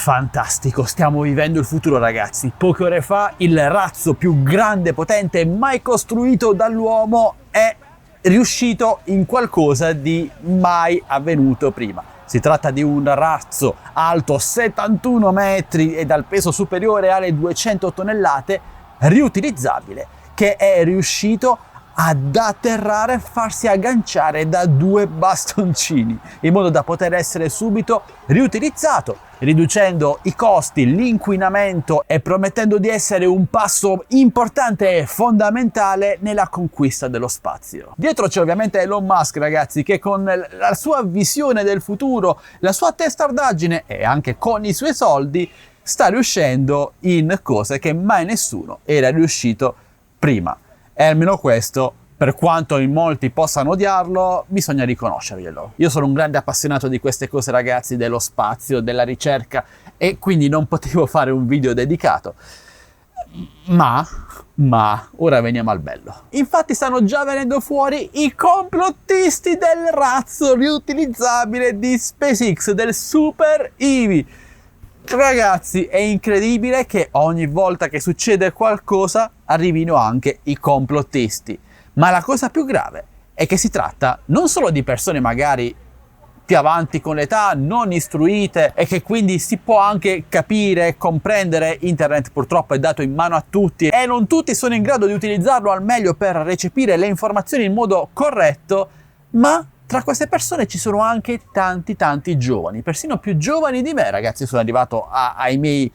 Fantastico, stiamo vivendo il futuro ragazzi. Poche ore fa il razzo più grande e potente mai costruito dall'uomo è riuscito in qualcosa di mai avvenuto prima. Si tratta di un razzo alto 71 metri e dal peso superiore alle 200 tonnellate, riutilizzabile, che è riuscito ad atterrare e farsi agganciare da 2 bastoncini, in modo da poter essere subito riutilizzato, riducendo i costi, l'inquinamento e promettendo di essere un passo importante e fondamentale nella conquista dello spazio. Dietro c'è ovviamente Elon Musk, ragazzi, che con la sua visione del futuro, la sua testardaggine e anche con i suoi soldi sta riuscendo in cose che mai nessuno era riuscito prima. E almeno questo, per quanto in molti possano odiarlo, bisogna riconoscerglielo. Io sono un grande appassionato di queste cose, ragazzi, dello spazio, della ricerca, e quindi non potevo fare un video dedicato. Ma ora veniamo al bello. Infatti stanno già venendo fuori i complottisti del razzo riutilizzabile di SpaceX, del Super Heavy. Ragazzi, è incredibile che ogni volta che succede qualcosa arrivino anche i complottisti. Ma la cosa più grave è che si tratta non solo di persone magari più avanti con l'età, non istruite, e che quindi si può anche capire e comprendere. Internet purtroppo è dato in mano a tutti e non tutti sono in grado di utilizzarlo al meglio per recepire le informazioni in modo corretto, ma tra queste persone ci sono anche tanti giovani, persino più giovani di me, ragazzi. Sono arrivato ai miei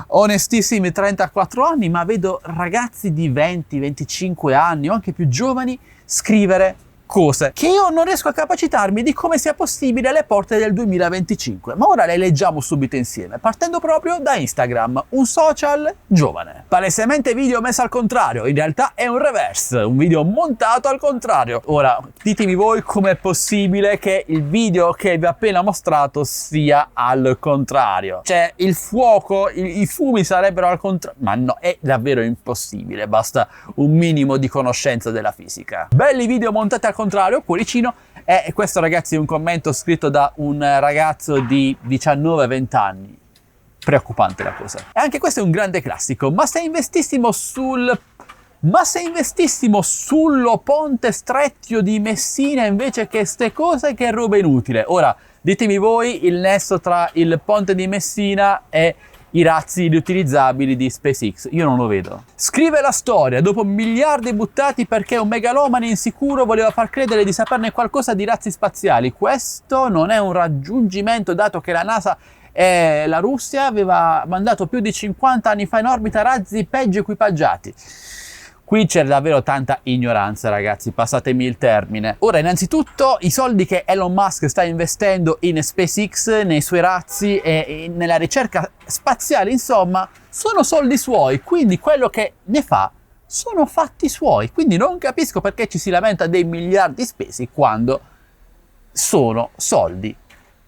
onestissimi 34 anni, ma vedo ragazzi di 20-25 anni o anche più giovani scrivere cose che io non riesco a capacitarmi di come sia possibile alle porte del 2025. Ma ora le leggiamo subito insieme, partendo proprio da Instagram, un social giovane. Palesemente video messo al contrario, in realtà è un reverse, un video montato al contrario. Ora, ditemi voi com'è possibile che il video che vi ho appena mostrato sia al contrario. Cioè, il fuoco, i fumi sarebbero al contrario. Ma no, è davvero impossibile, basta un minimo di conoscenza della fisica. Belli video montati al contrario, cuoricino. E questo, ragazzi, è un commento scritto da un ragazzo di 19-20 anni. Preoccupante la cosa. E anche questo è un grande classico. Ma se investissimo sullo ponte stretto di Messina invece che ste cose, che roba inutile. Ora, ditemi voi il nesso tra il ponte di Messina e i razzi riutilizzabili di SpaceX. Io non lo vedo. Scrive la storia: dopo miliardi buttati perché un megalomane insicuro voleva far credere di saperne qualcosa di razzi spaziali. Questo non è un raggiungimento, dato che la NASA e la Russia aveva mandato più di 50 anni fa in orbita razzi peggio equipaggiati. Qui c'è davvero tanta ignoranza, ragazzi, passatemi il termine. Ora, innanzitutto, i soldi che Elon Musk sta investendo in SpaceX, nei suoi razzi e nella ricerca spaziale, insomma, sono soldi suoi, quindi quello che ne fa sono fatti suoi. Quindi non capisco perché ci si lamenta dei miliardi spesi quando sono soldi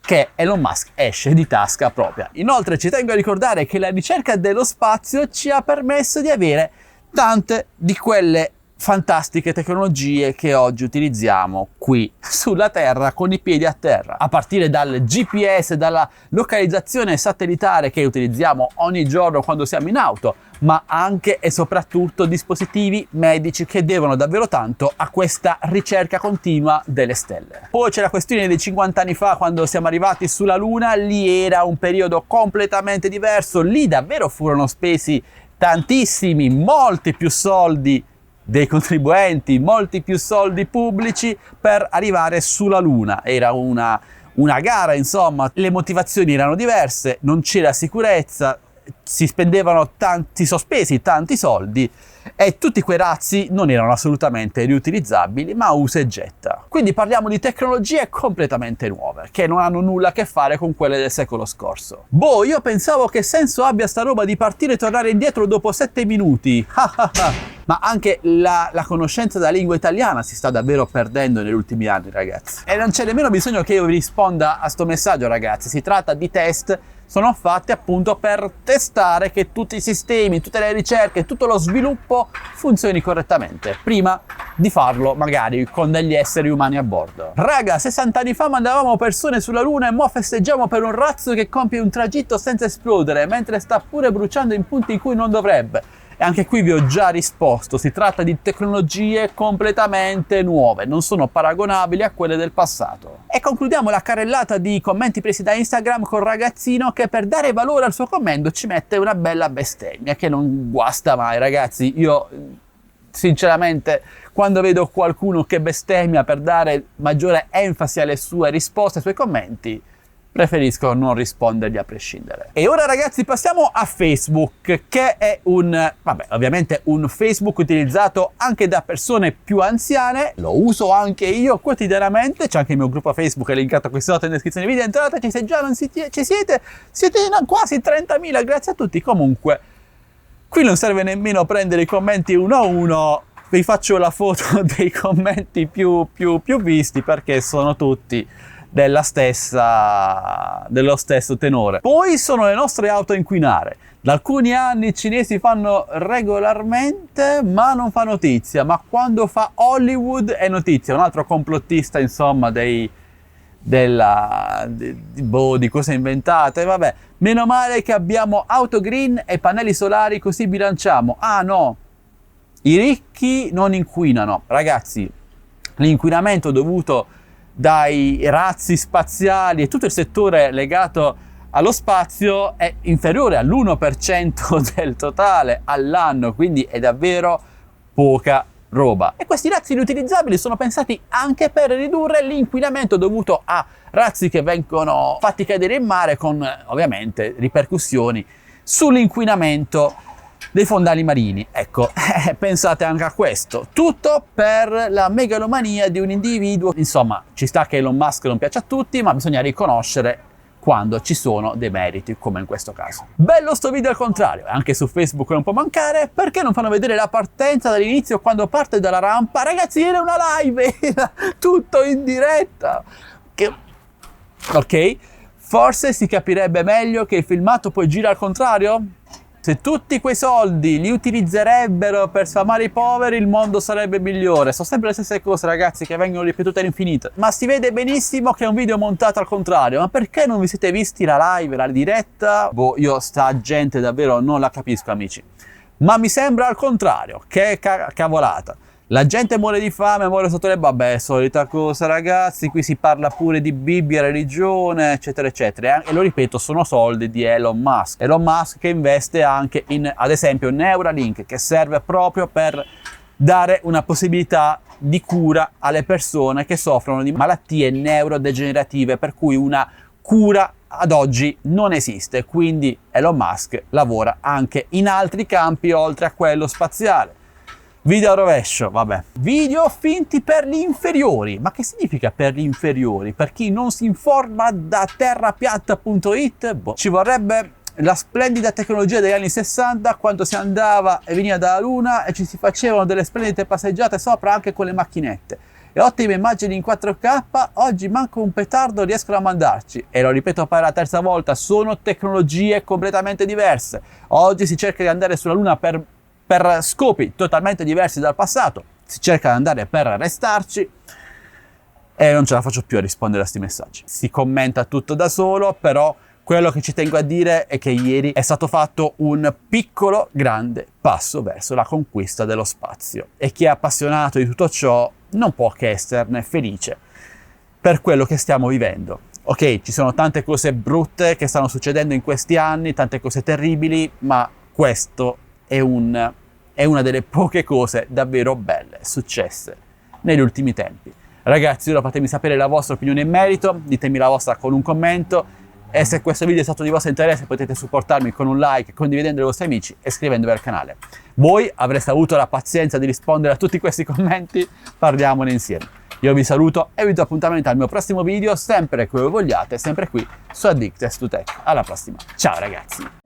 che Elon Musk esce di tasca propria. Inoltre ci tengo a ricordare che la ricerca dello spazio ci ha permesso di avere tante di quelle fantastiche tecnologie che oggi utilizziamo qui sulla Terra, con i piedi a terra, a partire dal GPS, dalla localizzazione satellitare che utilizziamo ogni giorno quando siamo in auto, ma anche e soprattutto dispositivi medici che devono davvero tanto a questa ricerca continua delle stelle. Poi c'è la questione dei 50 anni fa, quando siamo arrivati sulla Luna. Lì era un periodo completamente diverso, lì davvero furono spesi tantissimi, molti più soldi dei contribuenti, molti più soldi pubblici per arrivare sulla Luna. Era una gara, insomma, le motivazioni erano diverse, non c'era sicurezza, si sospesi tanti soldi e tutti quei razzi non erano assolutamente riutilizzabili, ma usa e getta. Quindi parliamo di tecnologie completamente nuove, che non hanno nulla a che fare con quelle del secolo scorso. Boh, io pensavo che senso abbia sta roba di partire e tornare indietro dopo 7 minuti. Ma anche la conoscenza della lingua italiana si sta davvero perdendo negli ultimi anni, ragazzi. E non c'è nemmeno bisogno che io vi risponda a sto messaggio, ragazzi. Si tratta di test, sono fatti appunto per testare che tutti i sistemi, tutte le ricerche, tutto lo sviluppo funzioni correttamente. Prima di farlo magari con degli esseri umani a bordo. Raga, 60 anni fa mandavamo persone sulla Luna e mo festeggiamo per un razzo che compie un tragitto senza esplodere, mentre sta pure bruciando in punti in cui non dovrebbe. E anche qui vi ho già risposto, si tratta di tecnologie completamente nuove, non sono paragonabili a quelle del passato. E concludiamo la carrellata di commenti presi da Instagram col ragazzino che per dare valore al suo commento ci mette una bella bestemmia che non guasta mai, ragazzi. Io sinceramente quando vedo qualcuno che bestemmia per dare maggiore enfasi alle sue risposte, ai suoi commenti, preferisco non rispondergli a prescindere. E ora ragazzi passiamo a Facebook, che è ovviamente un Facebook utilizzato anche da persone più anziane. Lo uso anche io quotidianamente, c'è anche il mio gruppo Facebook, è linkato qui sotto in descrizione video, entrateci se già non ci siete quasi 30.000, grazie a tutti. Comunque, qui non serve nemmeno prendere i commenti uno a uno, vi faccio la foto dei commenti più visti perché sono tutti dello stesso tenore. Poi sono le nostre auto a inquinare. Da alcuni anni i cinesi fanno regolarmente ma non fa notizia, ma quando fa Hollywood è notizia. Un altro complottista insomma di cose inventate. Vabbè, meno male che abbiamo auto green e pannelli solari così bilanciamo. Ah no, i ricchi non inquinano. Ragazzi, l'inquinamento dovuto dai razzi spaziali e tutto il settore legato allo spazio è inferiore all'1% del totale all'anno, quindi è davvero poca roba. E questi razzi riutilizzabili sono pensati anche per ridurre l'inquinamento dovuto a razzi che vengono fatti cadere in mare, con ovviamente ripercussioni sull'inquinamento dei fondali marini. Ecco, pensate anche a questo. Tutto per la megalomania di un individuo. Insomma, ci sta che Elon Musk non piace a tutti, ma bisogna riconoscere quando ci sono dei meriti, come in questo caso. Bello sto video al contrario, anche su Facebook non può mancare. Perché non fanno vedere la partenza dall'inizio quando parte dalla rampa? Ragazzi, era una live, era tutto in diretta. Ok, forse si capirebbe meglio che il filmato poi gira al contrario? Se tutti quei soldi li utilizzerebbero per sfamare i poveri, il mondo sarebbe migliore. Sono sempre le stesse cose, ragazzi, che vengono ripetute all'infinito. Ma si vede benissimo che è un video montato al contrario. Ma perché non vi siete visti la live, la diretta? Boh, io sta gente davvero non la capisco, amici. Ma mi sembra al contrario. Che cavolata. La gente muore di fame, muore sotto le... Vabbè, solita cosa, ragazzi. Qui si parla pure di Bibbia, religione, eccetera, eccetera. E lo ripeto, sono soldi di Elon Musk. Elon Musk che investe anche in, ad esempio, Neuralink, che serve proprio per dare una possibilità di cura alle persone che soffrono di malattie neurodegenerative, per cui una cura ad oggi non esiste. Quindi Elon Musk lavora anche in altri campi oltre a quello spaziale. Video a rovescio, vabbè. Video finti per gli inferiori. Ma che significa per gli inferiori? Per chi non si informa da terrapiatta.it? Boh. Ci vorrebbe la splendida tecnologia degli anni 60, quando si andava e veniva dalla Luna e ci si facevano delle splendide passeggiate sopra anche con le macchinette. E ottime immagini in 4K, oggi manco un petardo riescono a mandarci. E lo ripeto per la terza volta, sono tecnologie completamente diverse. Oggi si cerca di andare sulla Luna per scopi totalmente diversi dal passato, si cerca di andare per restarci e non ce la faccio più a rispondere a questi messaggi. Si commenta tutto da solo, però quello che ci tengo a dire è che ieri è stato fatto un piccolo grande passo verso la conquista dello spazio e chi è appassionato di tutto ciò non può che esserne felice per quello che stiamo vivendo. Ok, ci sono tante cose brutte che stanno succedendo in questi anni, tante cose terribili, ma questo è una delle poche cose davvero belle successe negli ultimi tempi. Ragazzi, ora fatemi sapere la vostra opinione in merito, ditemi la vostra con un commento e se questo video è stato di vostro interesse potete supportarmi con un like, condividendo ai vostri amici e iscrivendovi al canale. Voi avreste avuto la pazienza di rispondere a tutti questi commenti? Parliamone insieme. Io vi saluto e vi do appuntamento al mio prossimo video, sempre come vogliate, sempre qui su Addicted to Tech. Alla prossima, ciao ragazzi!